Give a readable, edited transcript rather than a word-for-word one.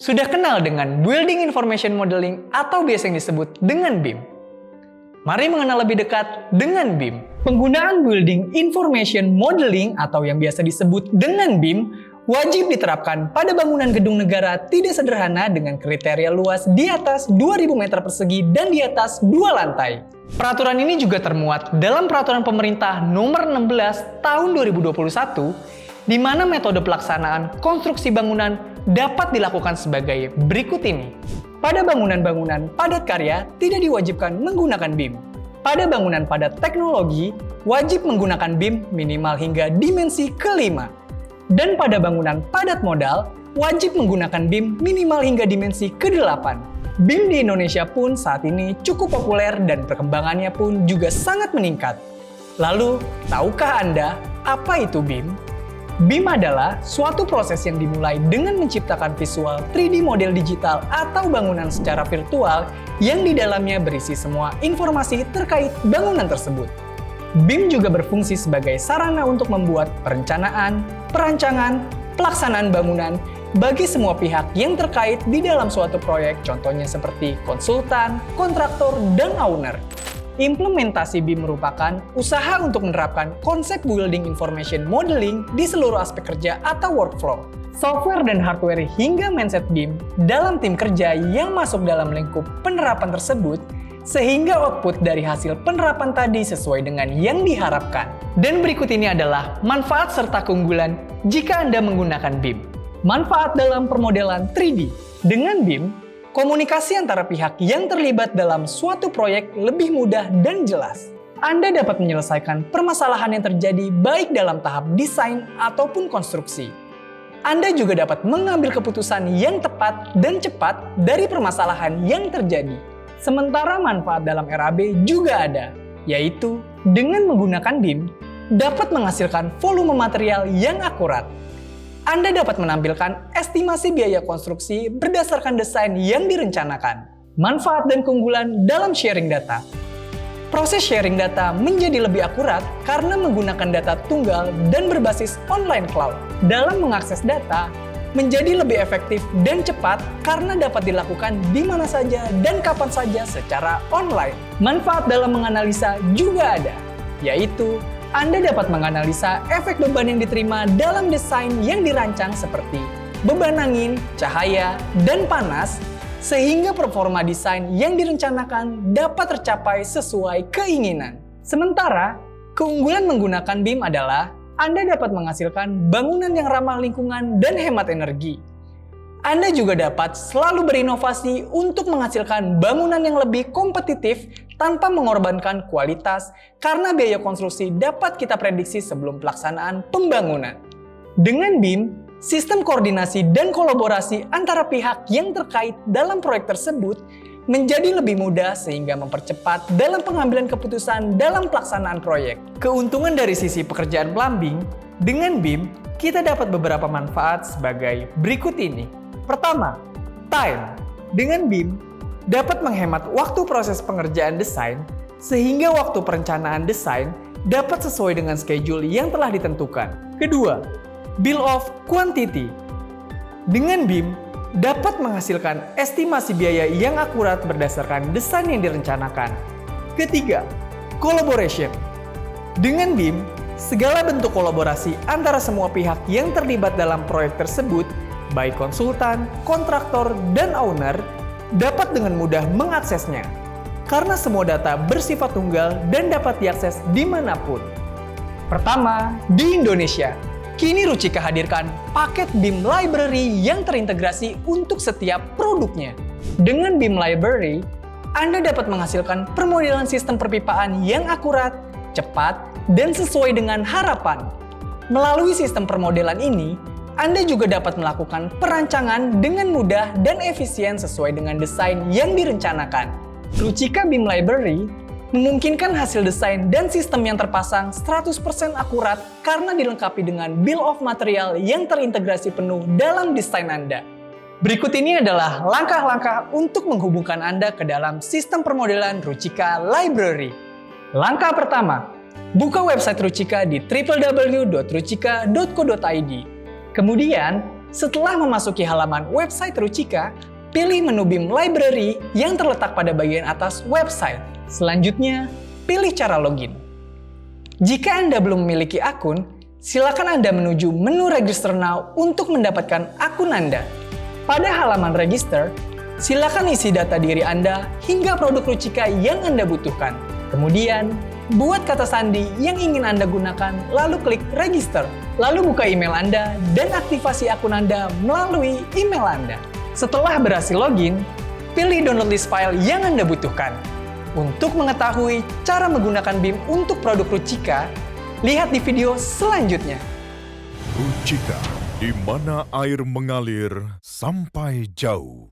Sudah kenal dengan Building Information Modeling atau biasa yang disebut dengan BIM? Mari mengenal lebih dekat dengan BIM. Penggunaan Building Information Modeling atau yang biasa disebut dengan BIM wajib diterapkan pada bangunan gedung negara tidak sederhana dengan kriteria luas di atas 2.000 meter persegi dan di atas 2 lantai. Peraturan ini juga termuat dalam Peraturan Pemerintah Nomor 16 Tahun 2021 di mana metode pelaksanaan konstruksi bangunan dapat dilakukan sebagai berikut ini. Pada bangunan-bangunan padat karya tidak diwajibkan menggunakan BIM. Pada bangunan padat teknologi, wajib menggunakan BIM minimal hingga dimensi ke-5. Dan pada bangunan padat modal, wajib menggunakan BIM minimal hingga dimensi ke-8. BIM di Indonesia pun saat ini cukup populer dan perkembangannya pun juga sangat meningkat. Lalu, tahukah Anda apa itu BIM? BIM adalah suatu proses yang dimulai dengan menciptakan visual 3D model digital atau bangunan secara virtual yang di dalamnya berisi semua informasi terkait bangunan tersebut. BIM juga berfungsi sebagai sarana untuk membuat perencanaan, perancangan, pelaksanaan bangunan bagi semua pihak yang terkait di dalam suatu proyek, contohnya seperti konsultan, kontraktor, dan owner. Implementasi BIM merupakan usaha untuk menerapkan konsep Building Information Modeling di seluruh aspek kerja atau workflow, software dan hardware hingga mindset BIM dalam tim kerja yang masuk dalam lingkup penerapan tersebut, sehingga output dari hasil penerapan tadi sesuai dengan yang diharapkan. Dan berikut ini adalah manfaat serta keunggulan jika Anda menggunakan BIM. Manfaat dalam permodelan 3D. Dengan BIM, komunikasi antara pihak yang terlibat dalam suatu proyek lebih mudah dan jelas. Anda dapat menyelesaikan permasalahan yang terjadi baik dalam tahap desain ataupun konstruksi. Anda juga dapat mengambil keputusan yang tepat dan cepat dari permasalahan yang terjadi. Sementara manfaat dalam RAB juga ada, yaitu dengan menggunakan BIM dapat menghasilkan volume material yang akurat. Anda dapat menampilkan estimasi biaya konstruksi berdasarkan desain yang direncanakan. Manfaat dan keunggulan dalam sharing data. Proses sharing data menjadi lebih akurat karena menggunakan data tunggal dan berbasis online cloud. Dalam mengakses data, menjadi lebih efektif dan cepat karena dapat dilakukan di mana saja dan kapan saja secara online. Manfaat dalam menganalisa juga ada, yaitu Anda dapat menganalisa efek beban yang diterima dalam desain yang dirancang seperti beban angin, cahaya, dan panas, sehingga performa desain yang direncanakan dapat tercapai sesuai keinginan. Sementara, keunggulan menggunakan BIM adalah Anda dapat menghasilkan bangunan yang ramah lingkungan dan hemat energi. Anda juga dapat selalu berinovasi untuk menghasilkan bangunan yang lebih kompetitif tanpa mengorbankan kualitas karena biaya konstruksi dapat kita prediksi sebelum pelaksanaan pembangunan. Dengan BIM, sistem koordinasi dan kolaborasi antara pihak yang terkait dalam proyek tersebut menjadi lebih mudah sehingga mempercepat dalam pengambilan keputusan dalam pelaksanaan proyek. Keuntungan dari sisi pekerjaan plumbing, dengan BIM kita dapat beberapa manfaat sebagai berikut ini. Pertama, time. Dengan BIM, dapat menghemat waktu proses pengerjaan desain, sehingga waktu perencanaan desain dapat sesuai dengan schedule yang telah ditentukan. Kedua, bill of quantity. Dengan BIM, dapat menghasilkan estimasi biaya yang akurat berdasarkan desain yang direncanakan. Ketiga, collaboration. Dengan BIM, segala bentuk kolaborasi antara semua pihak yang terlibat dalam proyek tersebut, baik konsultan, kontraktor, dan owner, dapat dengan mudah mengaksesnya. Karena semua data bersifat tunggal dan dapat diakses dimanapun. Pertama, di Indonesia, kini Rucika hadirkan paket BIM Library yang terintegrasi untuk setiap produknya. Dengan BIM Library, Anda dapat menghasilkan permodelan sistem perpipaan yang akurat, cepat, dan sesuai dengan harapan. Melalui sistem permodelan ini, Anda juga dapat melakukan perancangan dengan mudah dan efisien sesuai dengan desain yang direncanakan. Rucika BIM Library memungkinkan hasil desain dan sistem yang terpasang 100% akurat karena dilengkapi dengan bill of material yang terintegrasi penuh dalam desain Anda. Berikut ini adalah langkah-langkah untuk menghubungkan Anda ke dalam sistem permodelan Rucika Library. Langkah pertama, buka website Rucika di www.rucika.co.id. Kemudian, Setelah memasuki halaman website Ruchika, pilih menu BIM Library yang terletak pada bagian atas website. Selanjutnya, pilih cara login. Jika Anda belum memiliki akun, silakan Anda menuju menu Register Now untuk mendapatkan akun Anda. Pada halaman Register, silakan isi data diri Anda hingga produk Ruchika yang Anda butuhkan. Kemudian, buat kata sandi yang ingin Anda gunakan, lalu klik Register. Lalu buka email Anda dan aktivasi akun Anda melalui email Anda. Setelah berhasil login, pilih download list file yang Anda butuhkan. Untuk mengetahui cara menggunakan BIM untuk produk Ruchika, lihat di video selanjutnya. Ruchika, di mana air mengalir sampai jauh.